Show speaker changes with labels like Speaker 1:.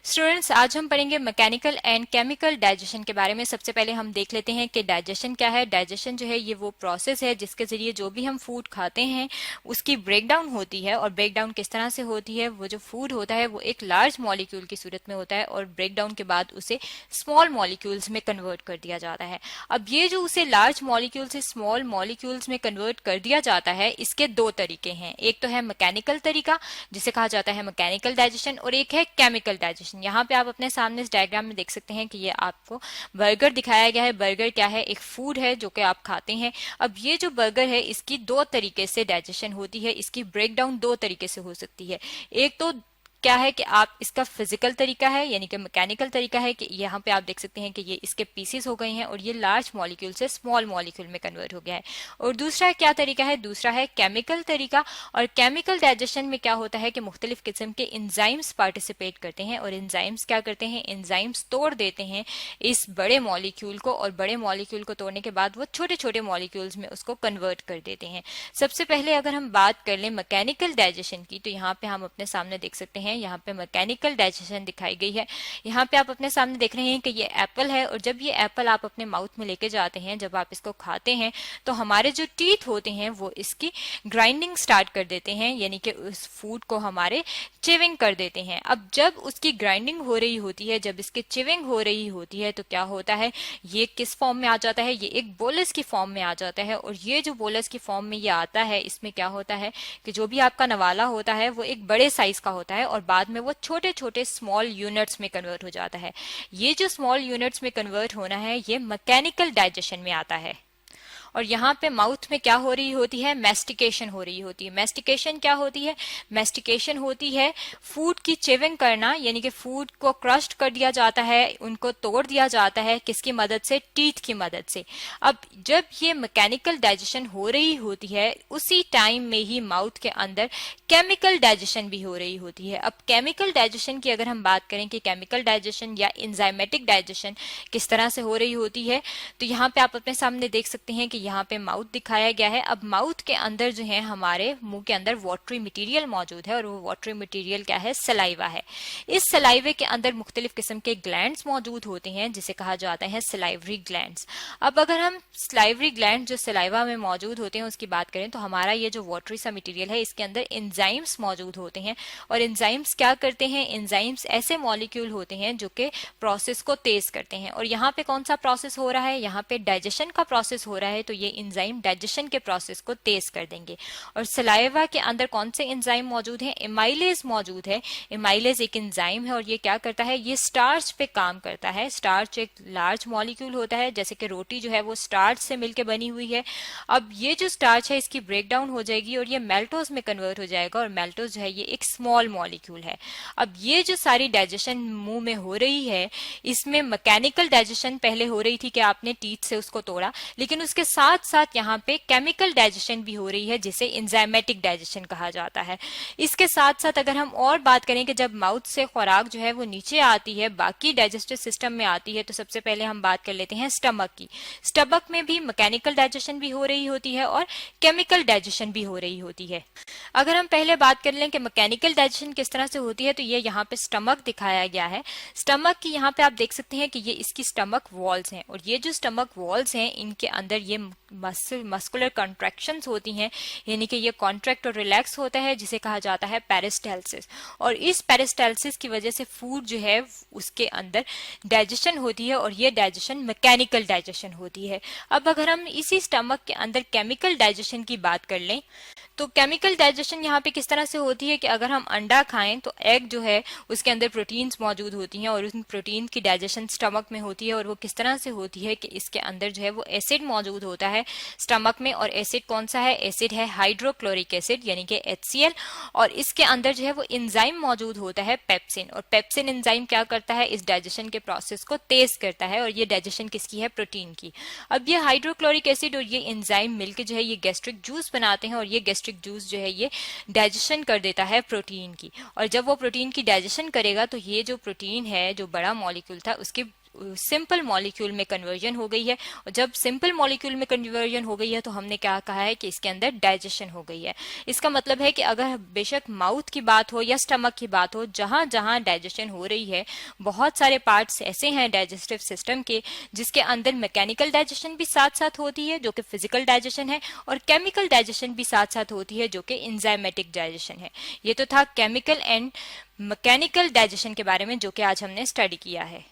Speaker 1: Students, आज हम पढ़ेंगे मैकेनिकल एंड केमिकल डाइजेशन के बारे में। सबसे पहले हम देख लेते हैं कि डाइजेशन क्या है। डाइजेशन जो है ये वो प्रोसेस है जिसके जरिए जो भी हम फूड खाते हैं उसकी ब्रेकडाउन होती है। और ब्रेकडाउन किस तरह से होती है? वो जो फूड होता है वो एक लार्ज मॉलिक्यूल की सूरत में होता है और ब्रेकडाउन के बाद उसे स्मॉल मॉलिक्यूल्स में कन्वर्ट कर दिया जाता है। अब ये जो उसे लार्ज मॉलिक्यूल से स्मॉल मॉलिक्यूल्स में कन्वर्ट कर दिया जाता है, इसके दो तरीके हैं। एक तो है मैकेनिकल तरीका जिसे कहा जाता है मैकेनिकल डाइजेशन, और एक है केमिकल डाइजेशन। यहाँ पे आप अपने सामने इस डायग्राम में देख सकते हैं कि ये आपको बर्गर दिखाया गया है। बर्गर क्या है? एक फूड है जो कि आप खाते हैं। अब ये जो बर्गर है इसकी दो तरीके से डाइजेशन होती है, इसकी ब्रेकडाउन दो तरीके से हो सकती है। एक तो क्या है कि आप इसका फिजिकल तरीका है यानी कि मैकेनिकल तरीका है कि यहाँ पे आप देख सकते हैं कि ये इसके पीसेस हो गए हैं और ये लार्ज मॉलिक्यूल से स्मॉल मॉलिक्यूल में कन्वर्ट हो गया है। और दूसरा क्या तरीका है? दूसरा है केमिकल तरीका। और केमिकल डाइजेशन में क्या होता है कि मुख्तलिफ किस्म के एंजाइम्स पार्टिसिपेट करते हैं और एंजाइम्स क्या करते हैं? एंजाइम्स तोड़ देते हैं इस बड़े मॉलिक्यूल को, और बड़े मॉलिक्यूल को तोड़ने के बाद वो छोटे छोटे मॉलिक्यूल्स में उसको कन्वर्ट कर देते हैं। सबसे पहले अगर हम बात कर लें मैकेनिकल डाइजेशन की, तो यहाँ पे हम अपने सामने देख सकते हैं, यहाँ पे मैकेनिकल डाइजेशन दिखाई गई है। यहाँ पे आप अपने सामने देख रहे हैं कि ये एप्पल है, और जब ये एप्पल आप अपने माउथ में लेके जाते हैं, जब आप इसको खाते हैं तो हमारे जो टीथ होते हैं वो इसकी ग्राइंडिंग स्टार्ट कर देते हैं, यानी कि उस फूड को हमारे चिविंग कर देते हैं। अब जब उसकी ग्राइंडिंग हो रही होती है, जब इसकी चिविंग हो रही होती है, तो क्या होता है? ये किस फॉर्म में आ जाता है? ये एक बोलस की फॉर्म में आ जाता है। और ये जो बोलस की फॉर्म में ये आता है, इसमें क्या होता है कि जो भी आपका नवाला होता है वो एक बड़े साइज का होता है और बाद में वो छोटे छोटे स्मॉल यूनिट्स में कन्वर्ट हो जाता है। ये जो स्मॉल यूनिट्स में कन्वर्ट होना है ये मैकेनिकल डाइजेशन में आता है। और यहाँ पे माउथ में क्या हो रही होती है? मैस्टिकेशन हो रही होती है। मैस्टिकेशन क्या होती है? मैस्टिकेशन होती है फूड की चिविंग करना, यानी कि फूड को क्रश्ड कर दिया जाता है, उनको तोड़ दिया जाता है। किसकी मदद से? टीथ की मदद से। अब जब ये मैकेनिकल डाइजेशन हो रही होती है उसी टाइम में ही माउथ के अंदर केमिकल डाइजेशन भी हो रही होती है। अब केमिकल डाइजेशन की अगर हम बात करें कि केमिकल डाइजेशन या एंजाइमेटिक डाइजेशन किस तरह से हो रही होती है, तो यहाँ पे आप अपने सामने देख सकते हैं कि यहाँ पे माउथ दिखाया गया है। अब माउथ के अंदर जो है हमारे मुंह के अंदर वाटरी मटेरियल मौजूद है, और वो वाटरी मटेरियल क्या है? सलाइवा है। इस सलाइवे के अंदर मुख्तलिफ किस्म के ग्लैंड्स मौजूद होते हैं जिसे कहा जाता है सलाइवरी ग्लैंड्स। अब अगर हम सलाइवरी ग्लैंड जो सलाइवा में मौजूद होते हैं उसकी बात करें, तो हमारा ये जो वाटरी सा मटेरियल है इसके अंदर एंजाइम्स मौजूद होते हैं। और एंजाइम्स क्या करते हैं? एंजाइम्स ऐसे मॉलिक्यूल होते हैं जो कि प्रोसेस को तेज करते हैं। और यहाँ पे कौन सा प्रोसेस हो रहा है? यहाँ पे डाइजेशन का प्रोसेस हो रहा है, तो ये एंजाइम डाइजेशन के प्रोसेस को तेज कर देंगे। और सलाइवा के अंदर कौन से एंजाइम मौजूद है? एमाइलेज मौजूद है। एमाइलेज एक एंजाइम है और ये क्या करता है? ये स्टार्च पे काम करता है। स्टार्च एक लार्ज मॉलिक्यूल होता है, जैसे कि रोटी जो है वो स्टार्च से मिलकर बनी हुई है। अब ये जो स्टार्च है इसकी ब्रेकडाउन हो जाएगी और ये मेल्टोज में कन्वर्ट हो जाएगा, और मेल्टोज जो है ये एक स्मॉल मॉलिक्यूल है। अब ये जो सारी डाइजेशन मुंह में हो रही है इसमें मैकेनिकल डाइजेशन पहले हो रही थी कि आपने टीथ से उसको तोड़ा, लेकिन उसके साथ साथ यहाँ पे केमिकल डाइजेशन भी हो रही है जिसे एंजाइमेटिक डाइजेशन कहा जाता है। इसके साथ साथ अगर हम और बात करें कि जब माउथ से खुराक जो है वो नीचे आती है, बाकी डाइजेस्टिव सिस्टम में आती है, तो सबसे पहले हम बात कर लेते हैं स्टमक की। स्टमक में भी मैकेनिकल डाइजेशन भी हो रही होती है और केमिकल डाइजेशन भी हो रही होती है। अगर हम पहले बात कर लें कि मैकेनिकल डाइजेशन किस तरह से होती है, तो ये यहाँ पे स्टमक दिखाया गया है। स्टमक की यहाँ पे आप देख सकते हैं कि ये इसकी स्टमक वॉल्स हैं, और ये जो स्टमक वॉल्स हैं इनके अंदर ये मस्कुलर कॉन्ट्रैक्शंस होती हैं, यानी कि ये कॉन्ट्रैक्ट और रिलैक्स होता है जिसे कहा जाता है पेरिस्टाल्सिस। और इस पेरिस्टाल्सिस की वजह से फूड जो है उसके अंदर डाइजेशन होती है, और ये डाइजेशन मैकेनिकल डाइजेशन होती है। अब अगर हम इसी स्टमक के अंदर केमिकल डाइजेशन की बात कर लें, तो केमिकल डाइजेशन यहाँ पे किस तरह से होती है कि अगर हम अंडा खाएं तो एग जो है उसके अंदर प्रोटीन्स मौजूद होती हैं, और उन प्रोटीन की डाइजेशन स्टमक में होती है। और वो किस तरह से होती है कि इसके अंदर जो है वो एसिड मौजूद होता है स्टमक में, और एसिड कौन सा है? एसिड है हाइड्रोक्लोरिक एसिड यानी कि HCl। और इसके अंदर जो है वो एंजाइम मौजूद होता है पेप्सिन, और पेप्सिन एंजाइम क्या करता है? इस डाइजेशन के प्रोसेस को तेज करता है, और ये डाइजेशन किसकी है? प्रोटीन की। अब ये हाइड्रोक्लोरिक एसिड और ये एंजाइम मिलकर जो है ये गैस्ट्रिक जूस बनाते हैं, और ये गैस्ट्रिक जूस जो है ये डाइजेशन कर देता है प्रोटीन की। और जब वो प्रोटीन की डाइजेशन करेगा तो ये जो प्रोटीन है, जो बड़ा मॉलिक्यूल था, उसकी सिंपल मॉलिक्यूल में कन्वर्जन हो गई है। और जब सिंपल मॉलिक्यूल में कन्वर्जन हो गई है तो हमने क्या कहा है कि इसके अंदर डाइजेशन हो गई है। इसका मतलब है कि अगर बेशक माउथ की बात हो या स्टमक की बात हो, जहां जहां डाइजेशन हो रही है, बहुत सारे पार्ट्स ऐसे हैं डाइजेस्टिव सिस्टम के जिसके अंदर मैकेनिकल डाइजेशन भी साथ साथ होती है जो कि फिजिकल डाइजेशन है, और केमिकल डाइजेशन भी साथ साथ होती है जो कि एंजाइमेटिक डाइजेशन है। ये तो था केमिकल एंड मैकेनिकल डाइजेशन के बारे में जो कि आज हमने स्टडी किया है।